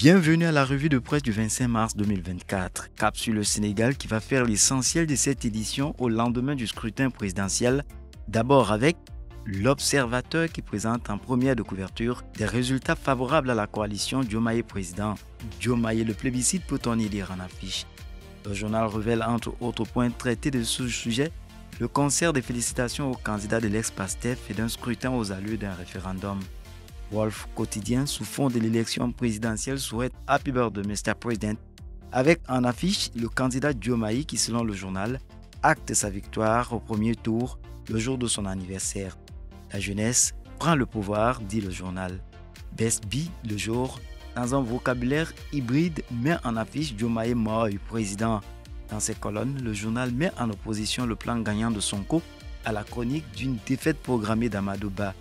Bienvenue à la revue de presse du 25 mars 2024. Cap sur le Sénégal qui va faire l'essentiel de cette édition au lendemain du scrutin présidentiel. D'abord avec l'Observateur qui présente en première de couverture des résultats favorables à la coalition Diomaye président. Diomaye, le plébiscite, peut-on y lire en affiche. Le journal révèle entre autres points traités de ce sujet le concert des félicitations aux candidats de l'ex-PASTEF et d'un scrutin aux allures d'un référendum. Wolf Quotidien, sous fond de l'élection présidentielle, souhaite Happy Birthday Mr. President, avec en affiche le candidat Diomaye qui, selon le journal, acte sa victoire au premier tour le jour de son anniversaire. La jeunesse prend le pouvoir, dit le journal. Best B, le jour, dans un vocabulaire hybride, met en affiche Diomaye mort et président. Dans ses colonnes, le journal met en opposition le plan gagnant de Sonko à la chronique d'une défaite programmée d'Amadou Ba.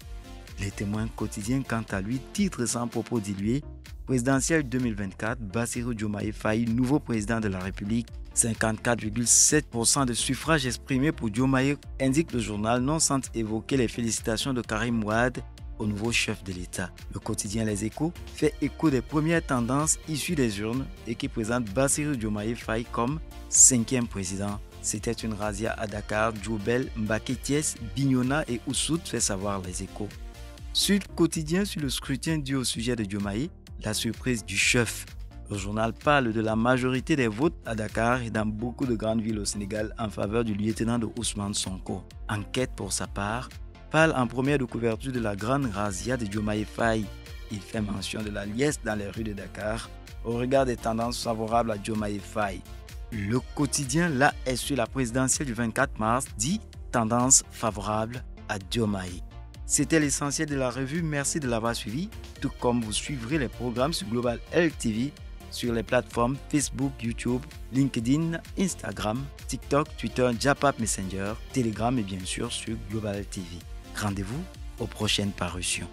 Les Témoins quotidiens, quant à lui, titre sans propos dilué, présidentielle 2024, Bassirou Diomaye Faye, nouveau président de la République, 54,7% de suffrages exprimés pour Diomaye, indique le journal, non sans évoquer les félicitations de Karim Wade au nouveau chef de l'État. Le quotidien Les Échos fait écho des premières tendances issues des urnes et qui présentent Bassirou Diomaye Faye comme 5e président. C'était une razzia à Dakar, Diourbel, Mbacké, Thiès, Bignona et Ousout, fait savoir Les Échos. Sud Quotidien sur le scrutin dû au sujet de Diomaye, la surprise du chef. Le journal parle de la majorité des votes à Dakar et dans beaucoup de grandes villes au Sénégal en faveur du lieutenant de Ousmane Sonko. Enquête pour sa part parle en première de couverture de la grande razzia de Diomaye Faye. Il fait mention de la liesse dans les rues de Dakar au regard des tendances favorables à Diomaye Faye. Le quotidien là est sur la présidentielle du 24 mars dit tendance favorable à Diomaye. C'était l'essentiel de la revue, merci de l'avoir suivi, tout comme vous suivrez les programmes sur Global LTV sur les plateformes Facebook, YouTube, LinkedIn, Instagram, TikTok, Twitter, Japap Messenger, Telegram et bien sûr sur Global TV. Rendez-vous aux prochaines parutions.